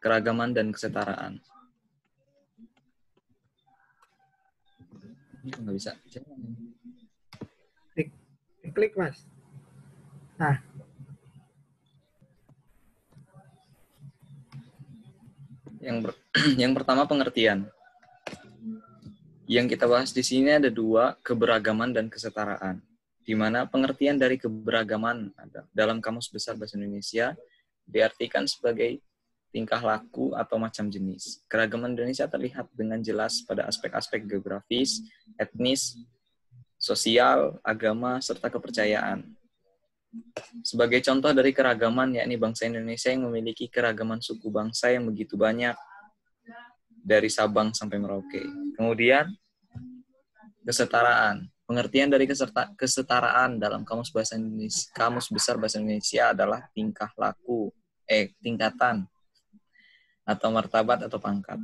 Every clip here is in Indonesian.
keragaman dan kesetaraan. Nggak bisa. Klik, Mas. Nah. Yang pertama pengertian. Yang kita bahas di sini ada dua, keberagaman dan kesetaraan. Di mana pengertian dari keberagaman dalam Kamus Besar Bahasa Indonesia diartikan sebagai tingkah laku atau macam jenis. Keragaman Indonesia terlihat dengan jelas pada aspek-aspek geografis, etnis, sosial, agama, serta kepercayaan. Sebagai contoh dari keragaman, yakni bangsa Indonesia yang memiliki keragaman suku bangsa yang begitu banyak, dari Sabang sampai Merauke. Kemudian, kesetaraan. Pengertian dari kesetaraan dalam Kamus Besar Bahasa Indonesia adalah tingkah laku, tingkatan, atau martabat atau pangkat.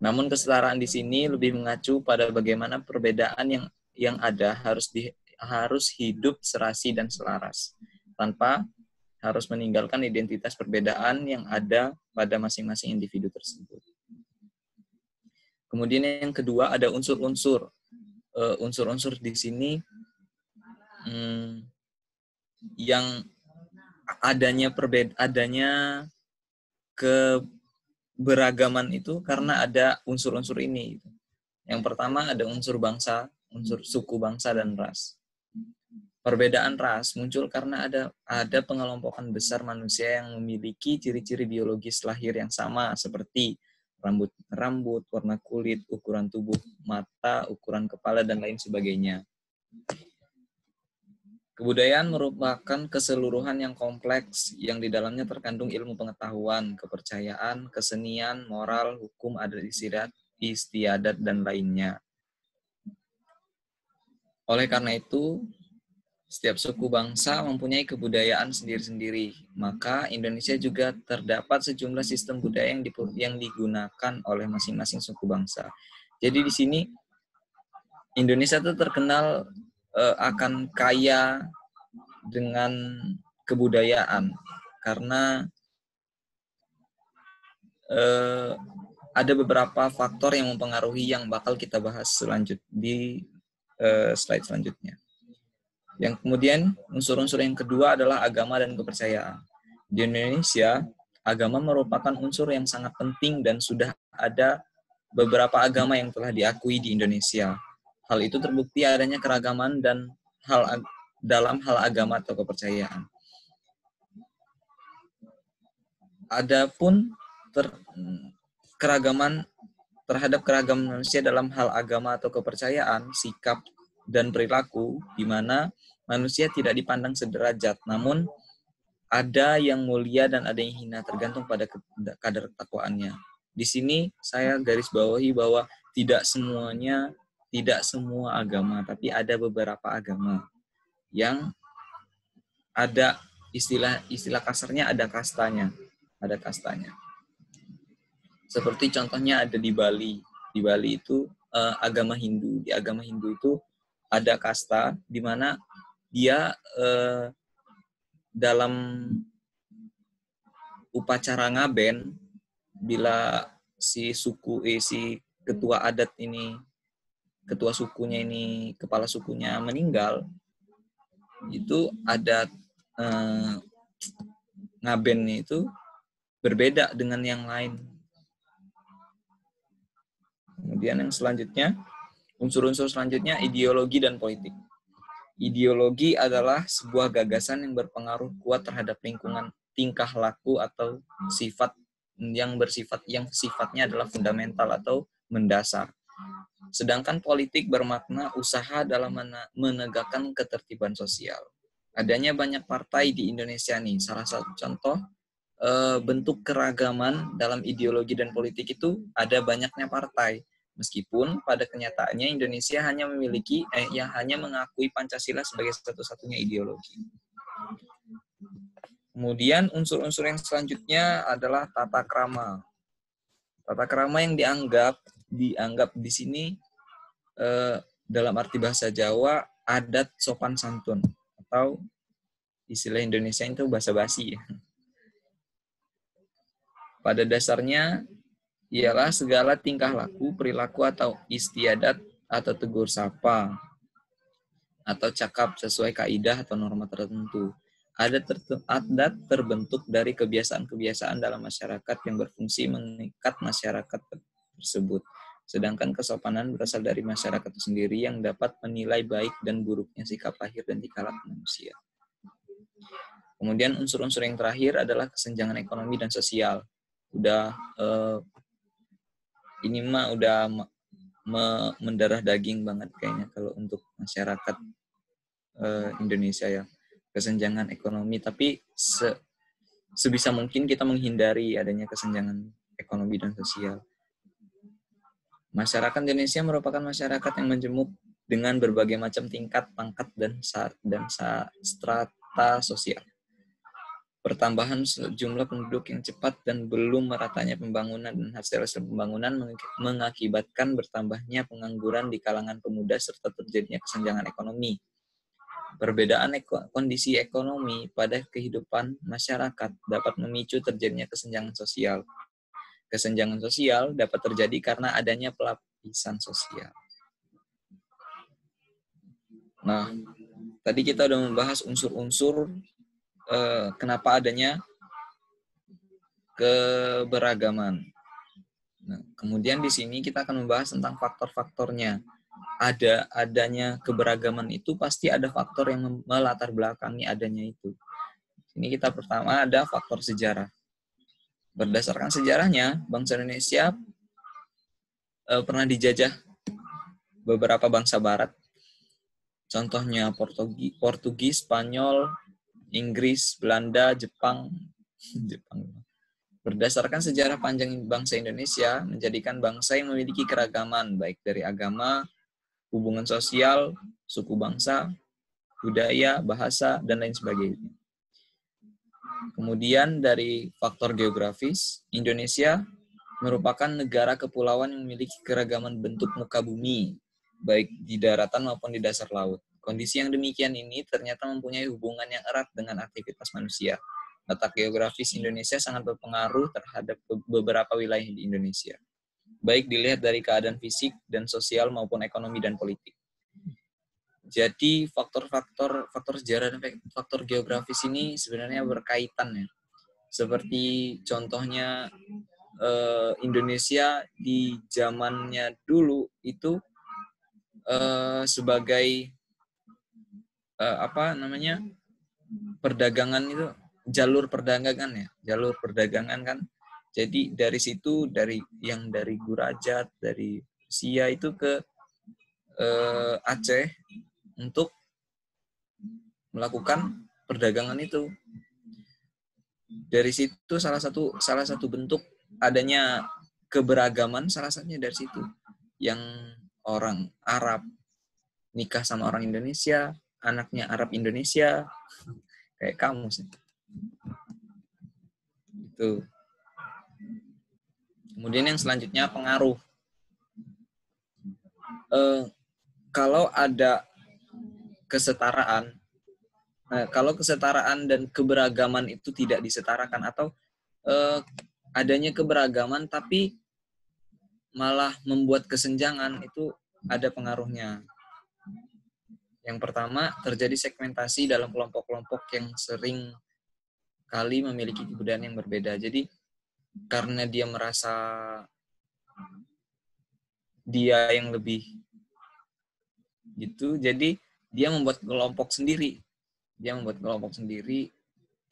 Namun kesetaraan di sini lebih mengacu pada bagaimana perbedaan yang ada harus hidup serasi dan selaras, tanpa harus meninggalkan identitas perbedaan yang ada pada masing-masing individu tersebut. Kemudian yang kedua ada unsur-unsur. Unsur-unsur di sini yang adanya keberagaman itu karena ada unsur-unsur ini. Yang pertama ada unsur bangsa, unsur suku bangsa dan ras. Perbedaan ras muncul karena ada pengelompokan besar manusia yang memiliki ciri-ciri biologis lahir yang sama seperti rambut, warna kulit, ukuran tubuh, mata, ukuran kepala, dan lain sebagainya. Kebudayaan merupakan keseluruhan yang kompleks yang di dalamnya terkandung ilmu pengetahuan, kepercayaan, kesenian, moral, hukum, adat istiadat, dan lainnya. Oleh karena itu, setiap suku bangsa mempunyai kebudayaan sendiri-sendiri. Maka Indonesia juga terdapat sejumlah sistem budaya yang digunakan oleh masing-masing suku bangsa. Jadi di sini Indonesia itu terkenal akan kaya dengan kebudayaan karena ada beberapa faktor yang mempengaruhi yang bakal kita bahas di slide selanjutnya. Yang kemudian unsur-unsur yang kedua adalah agama dan kepercayaan. Di Indonesia, agama merupakan unsur yang sangat penting dan sudah ada beberapa agama yang telah diakui di Indonesia. Hal itu terbukti adanya keragaman dan dalam hal agama atau kepercayaan. Adapun terhadap keragaman manusia dalam hal agama atau kepercayaan, sikap dan perilaku, di mana manusia tidak dipandang sederajat, namun ada yang mulia dan ada yang hina, tergantung pada kadar ketakwaannya. Di sini saya garis bawahi bahwa tidak semua agama, tapi ada beberapa agama yang ada istilah kasarnya ada kastanya. Seperti contohnya ada di Bali. Di Bali itu agama Hindu. Di agama Hindu itu ada kasta di mana dia dalam upacara ngaben, bila si ketua adat ini, ketua sukunya ini, kepala sukunya meninggal, itu ada ngaben itu berbeda dengan yang lain. Kemudian yang selanjutnya, unsur-unsur selanjutnya ideologi dan politik. Ideologi adalah sebuah gagasan yang berpengaruh kuat terhadap lingkungan, tingkah laku atau sifat yang sifatnya adalah fundamental atau mendasar. Sedangkan politik bermakna usaha dalam menegakkan ketertiban sosial. Adanya banyak partai di Indonesia nih. Salah satu contoh bentuk keragaman dalam ideologi dan politik itu ada banyaknya partai. Meskipun pada kenyataannya Indonesia hanya mengakui Pancasila sebagai satu-satunya ideologi. Kemudian unsur-unsur yang selanjutnya adalah tata krama. Tata krama yang dianggap di sini dalam arti bahasa Jawa adat sopan santun, atau istilah Indonesia itu basa-basi. Pada dasarnya ialah segala tingkah laku, perilaku atau istiadat atau tegur sapa atau cakap sesuai kaidah atau norma tertentu. Adat terbentuk dari kebiasaan-kebiasaan dalam masyarakat yang berfungsi mengikat masyarakat tersebut. Sedangkan kesopanan berasal dari masyarakat itu sendiri yang dapat menilai baik dan buruknya sikap lahir dan tingkah laku manusia. Kemudian unsur-unsur yang terakhir adalah kesenjangan ekonomi dan sosial. Ini mah udah mendarah daging banget kayaknya kalau untuk masyarakat Indonesia ya, kesenjangan ekonomi. Tapi sebisa mungkin kita menghindari adanya kesenjangan ekonomi dan sosial. Masyarakat Indonesia merupakan masyarakat yang menjemuk dengan berbagai macam tingkat, pangkat, dan strata sosial. Pertambahan jumlah penduduk yang cepat dan belum meratanya pembangunan dan hasil-hasil pembangunan mengakibatkan bertambahnya pengangguran di kalangan pemuda serta terjadinya kesenjangan ekonomi. Perbedaan kondisi ekonomi pada kehidupan masyarakat dapat memicu terjadinya kesenjangan sosial. Kesenjangan sosial dapat terjadi karena adanya pelapisan sosial. Nah, tadi kita sudah membahas unsur-unsur kenapa adanya keberagaman. Nah, kemudian di sini kita akan membahas tentang faktor-faktornya. Adanya keberagaman itu pasti ada faktor yang melatar belakangi adanya itu. Ini kita pertama ada faktor sejarah. Berdasarkan sejarahnya, bangsa Indonesia pernah dijajah beberapa bangsa barat. Contohnya Portugis, Spanyol, Inggris, Belanda, Jepang. Berdasarkan sejarah panjang bangsa Indonesia, menjadikan bangsa yang memiliki keragaman, baik dari agama, hubungan sosial, suku bangsa, budaya, bahasa, dan lain sebagainya. Kemudian dari faktor geografis, Indonesia merupakan negara kepulauan yang memiliki keragaman bentuk muka bumi, baik di daratan maupun di dasar laut. Kondisi yang demikian ini ternyata mempunyai hubungan yang erat dengan aktivitas manusia. Letak geografis Indonesia sangat berpengaruh terhadap beberapa wilayah di Indonesia, baik dilihat dari keadaan fisik dan sosial maupun ekonomi dan politik. Jadi faktor sejarah dan faktor geografis ini sebenarnya berkaitan ya. Seperti contohnya Indonesia di zamannya dulu itu sebagai perdagangan itu jalur perdagangan kan. Jadi dari situ dari Gurajat, dari Rusia itu ke Aceh untuk melakukan perdagangan itu. Dari situ salah satu bentuk adanya keberagaman, salah satunya dari situ. Yang orang Arab nikah sama orang Indonesia, anaknya Arab Indonesia, kayak kamu sih. Itu. Kemudian yang selanjutnya pengaruh. Kalau ada kesetaraan, kalau kesetaraan dan keberagaman itu tidak disetarakan atau adanya keberagaman tapi malah membuat kesenjangan, itu ada pengaruhnya. Yang pertama, terjadi segmentasi dalam kelompok-kelompok yang sering kali memiliki kebudayaan yang berbeda. Jadi karena dia merasa dia yang lebih gitu, jadi dia membuat kelompok sendiri.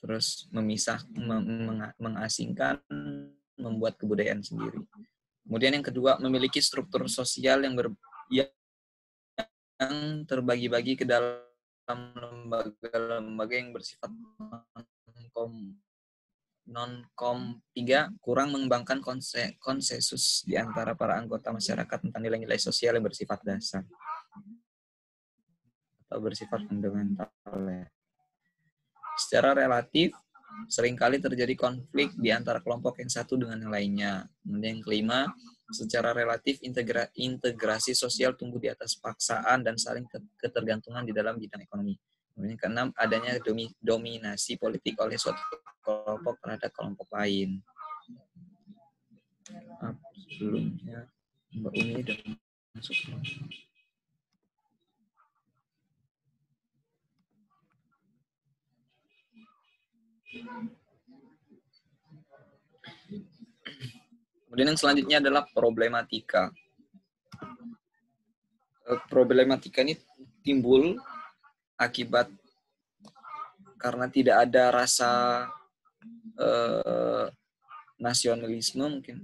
Terus memisah, mengasingkan, membuat kebudayaan sendiri. Kemudian yang kedua, memiliki struktur sosial yang terbagi-bagi ke dalam lembaga-lembaga yang bersifat non-kom. 3, kurang mengembangkan konsensus di antara para anggota masyarakat tentang nilai-nilai sosial yang bersifat dasar atau bersifat fundamental. Secara relatif, seringkali terjadi konflik di antara kelompok yang satu dengan yang lainnya. Kemudian yang kelima, secara relatif integrasi sosial tumbuh di atas paksaan dan saling ketergantungan di dalam bidang ekonomi. Kemudian keenam, adanya dominasi politik oleh suatu kelompok terhadap kelompok lain. sebelumnya Mbak Umi udah masuk. Kemudian yang selanjutnya adalah problematika. Problematika ini timbul akibat karena tidak ada rasa nasionalisme mungkin.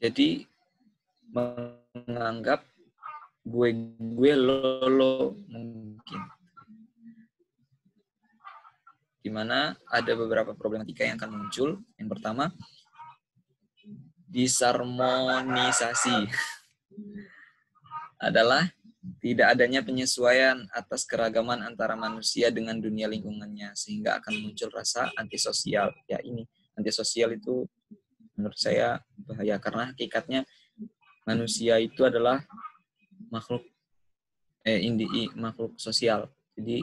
Jadi menganggap gue lo mungkin. Di mana ada beberapa problematika yang akan muncul. Yang pertama, disharmonisasi adalah tidak adanya penyesuaian atas keragaman antara manusia dengan dunia lingkungannya, sehingga akan muncul rasa antisosial. Ya ini, antisosial itu menurut saya bahaya, karena hakikatnya manusia itu adalah makhluk makhluk sosial. Jadi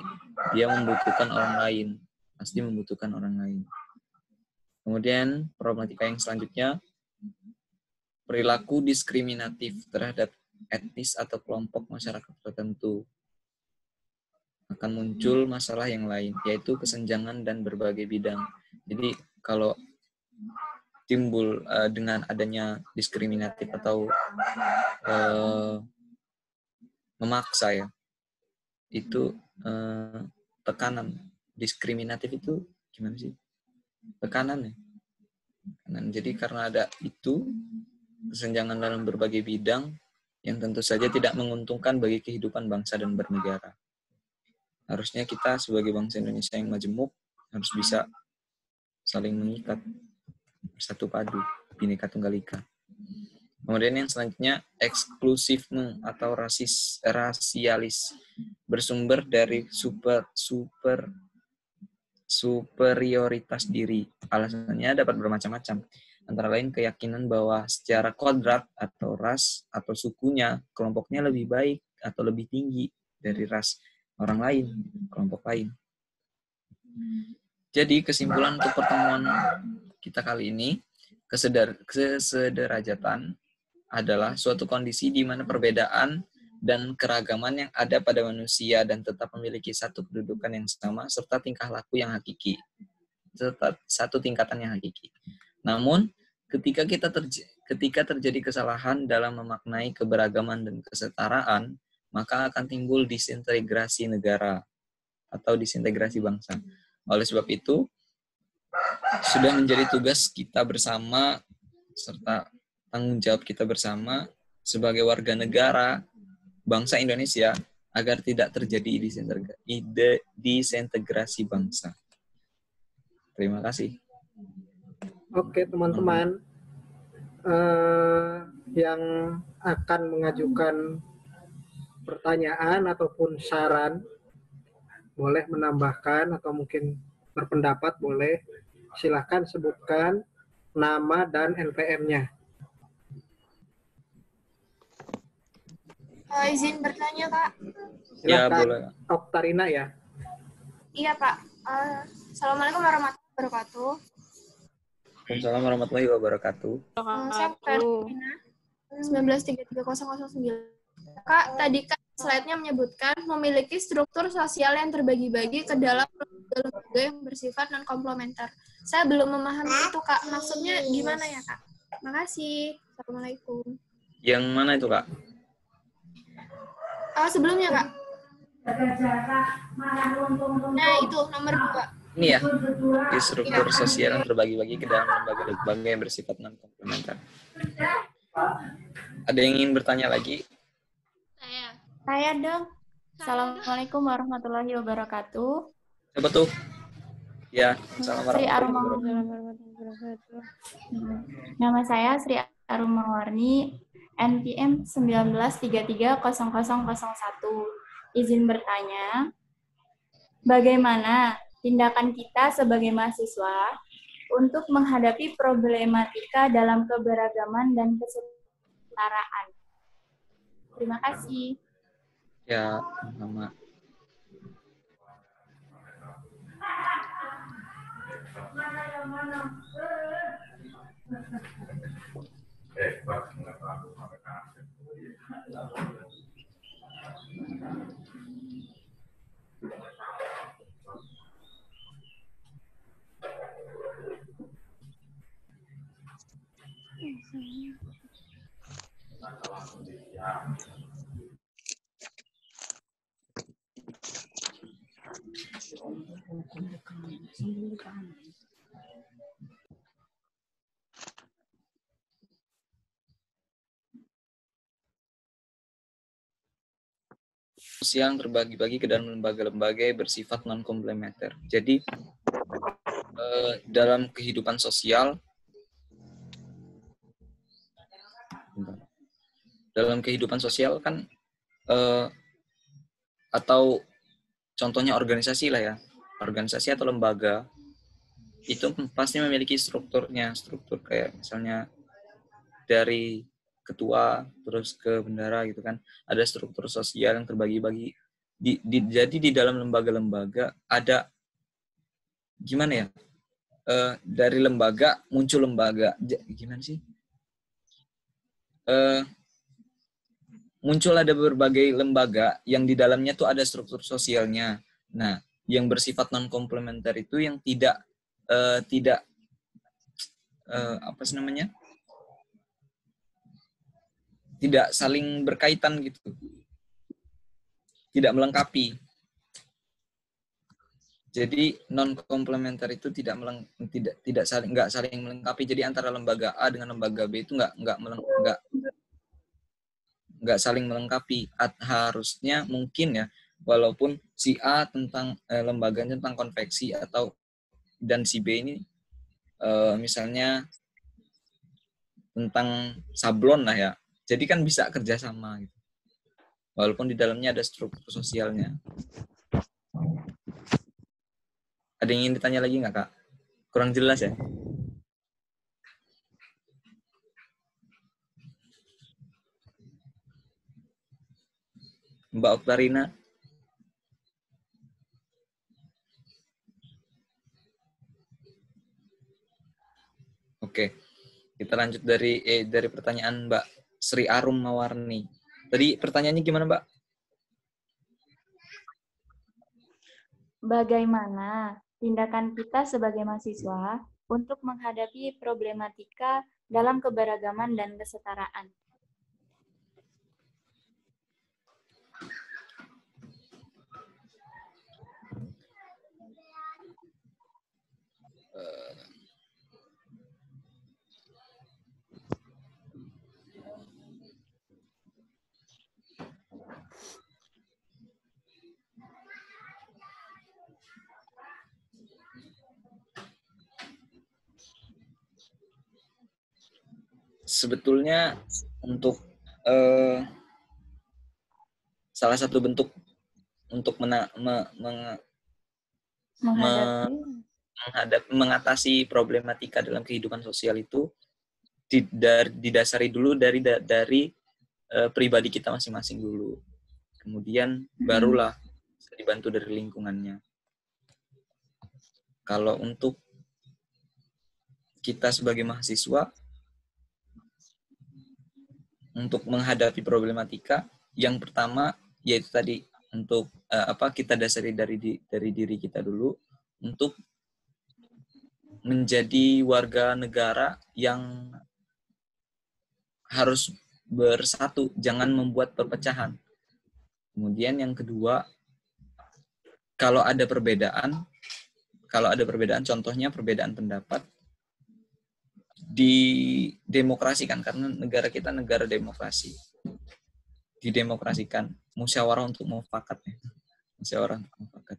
dia membutuhkan orang lain, pasti membutuhkan orang lain. Kemudian problematika yang selanjutnya, perilaku diskriminatif terhadap etnis atau kelompok masyarakat tertentu. Akan muncul masalah yang lain, yaitu kesenjangan dan berbagai bidang. Jadi kalau timbul dengan adanya diskriminatif atau memaksa ya, itu tekanan. Diskriminatif itu gimana sih? Tekanan ya. Jadi karena ada itu, kesenjangan dalam berbagai bidang yang tentu saja tidak menguntungkan bagi kehidupan bangsa dan bernegara. Harusnya kita sebagai bangsa Indonesia yang majemuk harus bisa saling mengikat, bersatu padu, Bhinneka Tunggal Ika. Kemudian yang selanjutnya, eksklusifme atau rasialis, bersumber dari superioritas diri. Alasannya dapat bermacam-macam. Antara lain keyakinan bahwa secara kodrat atau ras atau sukunya, kelompoknya lebih baik atau lebih tinggi dari ras orang lain, kelompok lain. Jadi kesimpulan untuk pertemuan kita kali ini, kesederajatan adalah suatu kondisi di mana perbedaan dan keragaman yang ada pada manusia dan tetap memiliki satu kedudukan yang sama serta tingkah laku yang hakiki, serta satu tingkatan yang hakiki. Namun, ketika terjadi kesalahan dalam memaknai keberagaman dan kesetaraan, maka akan timbul disintegrasi negara atau disintegrasi bangsa. Oleh sebab itu, sudah menjadi tugas kita bersama serta tanggung jawab kita bersama sebagai warga negara bangsa Indonesia agar tidak terjadi disintegrasi bangsa. Terima kasih. Oke, teman-teman yang akan mengajukan pertanyaan ataupun saran boleh menambahkan atau mungkin berpendapat boleh. Silakan sebutkan nama dan NPM-nya. Izin bertanya, Kak. Silakan. Ya, boleh. Oktarina ya. Iya, Pak. Assalamualaikum warahmatullahi wabarakatuh. Waalaikumsalam warahmatullahi wabarakatuh. Saya Oktarina, 1933009. Kak, tadi kan slide-nya menyebutkan memiliki struktur sosial yang terbagi-bagi ke dalam lembaga yang bersifat non-komplementer. Saya belum memahami itu, Kak. Maksudnya gimana ya, Kak? Makasih. Assalamualaikum. Yang mana itu, Kak? Sebelumnya, Kak. Nah, itu nomor 2. Ini ya, di struktur sosial yang terbagi-bagi ke dalam lembaga-lembaga yang bersifat non-komplementer. Ada yang ingin bertanya lagi? Saya dong. Assalamualaikum warahmatullahi wabarakatuh. Siapa tuh? Ya, assalamualaikum Sri warahmatullahi wabarakatuh. Nama saya Sri Arumawarni, NPM 19330001. Izin bertanya, bagaimana tindakan kita sebagai mahasiswa untuk menghadapi problematika dalam keberagaman dan kesetaraan? Terima kasih. Ya, nama. Sosial yang terbagi-bagi ke dalam lembaga-lembaga yang bersifat non-komplementer. Jadi dalam kehidupan sosial, kan atau contohnya organisasi lah ya, organisasi atau lembaga itu pasti memiliki strukturnya, struktur kayak misalnya dari ketua terus ke bendara gitu kan, ada struktur sosial yang terbagi-bagi. Jadi di dalam lembaga-lembaga ada gimana ya, dari lembaga muncul lembaga, gimana sih, muncul ada berbagai lembaga yang di dalamnya tuh ada struktur sosialnya. Nah, yang bersifat non komplementer itu yang tidak apa sih namanya, tidak saling berkaitan gitu, tidak melengkapi. Jadi non komplementer itu nggak saling melengkapi. Jadi antara lembaga A dengan lembaga B itu nggak saling melengkapi. Harusnya mungkin ya, walaupun si A tentang lembaganya tentang konveksi dan si B ini misalnya tentang sablon lah ya. Jadi kan bisa kerjasama gitu. Walaupun di dalamnya ada struktur sosialnya. Ada yang ingin ditanya lagi nggak, Kak? Kurang jelas ya? Mbak Oktarina? Oke. Kita lanjut dari pertanyaan Mbak Sri Arum Mawarni. Tadi pertanyaannya gimana, Mbak? Bagaimana tindakan kita sebagai mahasiswa untuk menghadapi problematika dalam keberagaman dan kesetaraan? Sebetulnya untuk salah satu bentuk untuk mengatasi problematika dalam kehidupan sosial itu didasari dulu dari pribadi kita masing-masing dulu. Kemudian barulah bisa dibantu dari lingkungannya. Kalau untuk kita sebagai mahasiswa, untuk menghadapi problematika, yang pertama yaitu tadi untuk kita dasari dari diri kita dulu untuk menjadi warga negara yang harus bersatu, jangan membuat perpecahan. Kemudian yang kedua, kalau ada perbedaan, contohnya perbedaan pendapat, didemokrasikan, karena negara kita negara demokrasi. Didemokrasikan, musyawarah untuk mufakat. Musyawarah untuk mufakat.